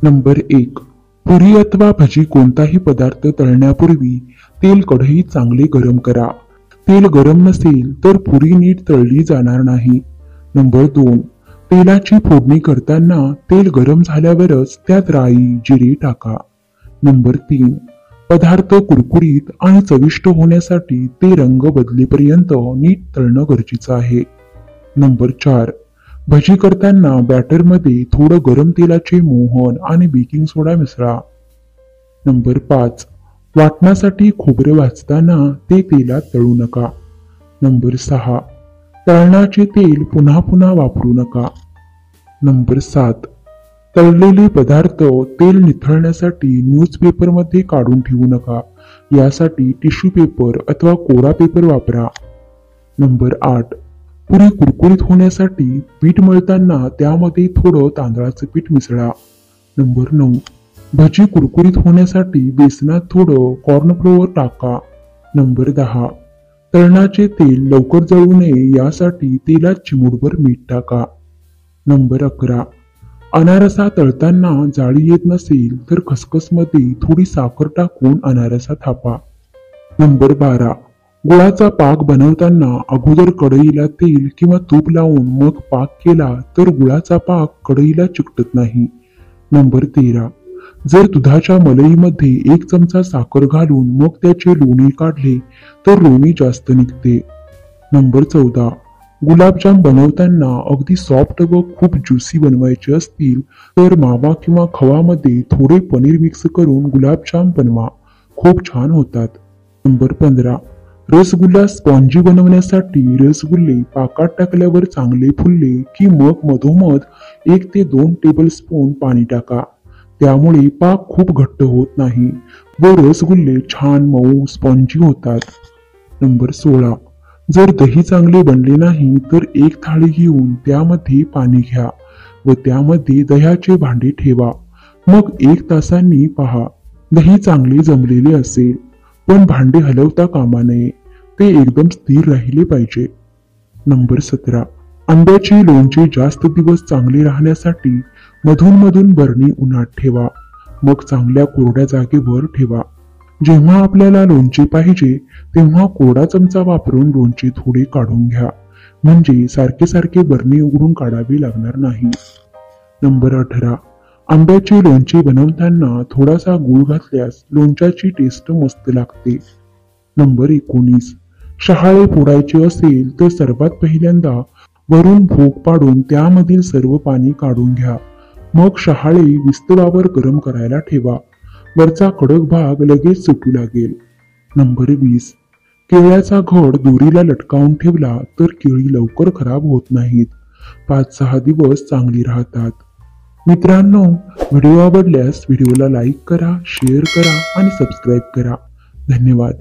Number 1. पुरी अथवा भजी कोणताही पदार्थ तळण्यापूर्वी तेल कढईत चांगले गरम करा. तेल गरम नसेल तर पुरी नीट तळली जाणार नाही. नंबर 2. तेलाची फोडणी करताना तेल गरम झाल्यावरच त्यात राई, जिरे टाका. नंबर 3. पदार्थ कुरकुरीत आणि चविष्ट होण्यासाठी ते रंग बदलेपर्यंत नीट तळणं गरजेचं आहे. नंबर 4. भजी करताना बॅटरमध्ये थोडं गरम तेलाचे मोहन आणि बेकिंग सोडा मिसळा. नंबर 5. वाटण्यासाठी खोबरे भाजताना ते तेलात तळू नका. नंबर 6. तळणाचे तेल पुन्हा पुन्हा वापरू नका. नंबर 7. तळलेले पदार्थ तेल निथळण्यासाठी न्यूजपेपरमध्ये काढून ठेवू नका. यासाठी टिश्यू पेपर अथवा कोरा पेपर वापरा. नंबर 8. पुरी कुरकुरीत होण्यासाठी पीठ मळताना त्यामध्ये थोडं तांदळाचं पीठ मिसळा. नंबर 9. भजी कुरकुरीत होण्यासाठी बेसनात थोडं कॉर्नफ्लोअर टाका. नंबर 10. तळणाचे तेल लवकर जळू नये यासाठी तेलात चिमूटभर मीठ टाका. नंबर 11. अनारसा तळताना जाळी येत नसेल तर खसखसमध्ये थोडी साखर टाकून अनारसा थापा. नंबर 12. गुळाचा पाक बनवताना अगोदर कढईला तेल किंवा तूप लावून मग पाक केला तर गुळाचा पाक कढईला चिकटत नाही. नंबर 13. जर दुधाच्या मलईमध्ये 1 चमचा साखर घालून मग त्याचे लोणी काढले तर लोणी जास्त निघते. नंबर 14. गुलाबजाम बनवताना अगदी सॉफ्ट व खूप ज्युसी बनवायचे असतील तर मावा किंवा खवामध्ये थोडे पनीर मिक्स करून गुलाबजाम बनवा. खूप छान होतात. नंबर 15. रसगुल्ला स्पॉन्जी बनवण्यासाठी रसगुल्ले पाकात टाकल्यावर चांगले फुलले की मग मधोमध 1 ते 2 टेबलस्पून पाणी टाका. त्यामुळे पाक खूप घट्ट होत नाही व रसगुल्ले छान मऊ स्पॉन्जी होतात. नंबर 16. जर दही चांगले बनले नाही तर 1 थाळी घेऊन त्यामध्ये पाणी घ्या व त्यामध्ये दह्याचे भांडे ठेवा. मग 1 तासांनी पहा, दही चांगले जमलेले असेल. पण भांडे हलवता कामा नये, ते एकदम स्थिर राहिले पाहिजे. नंबर 17. आंब्याचे लोणचे जास्त दिवस चांगले राहण्यासाठी मधून मधून बरणी उन्हात ठेवा. मग चांगल्या कोरड्या जागेवर ठेवा. जेव्हा आपल्याला लोणचे पाहिजे तेव्हा कोरडा चमचा वापरून लोणचे थोडे काढून घ्या. म्हणजे सारखे सारखे बरणी उघडून काढावे लागणार नाही. नंबर 18. आंब्याचे लोणचे बनवताना थोडासा गूळ घातल्यास लोणच्याची टेस्ट मस्त लागते. नंबर 19. शहाळे फोडायचे असेल तर सर्वात पहिल्यांदा वरून भोग पाडून त्यामधील सर्व पाणी काढून घ्या. मग शहाळे विस्तवावर गरम करायला ठेवा. वरचा कडक भाग लगेच सुटू लागेल. नंबर 20. केळ्याचा घड दोरीला लटकावून ठेवला तर केळी लवकर खराब होत नाहीत. 5-6 दिवस चांगली राहतात. मित्रांनो, व्हिडिओ आवडल्यास व्हिडिओला लाईक करा, शेअर करा आणि सबस्क्राईब करा. धन्यवाद.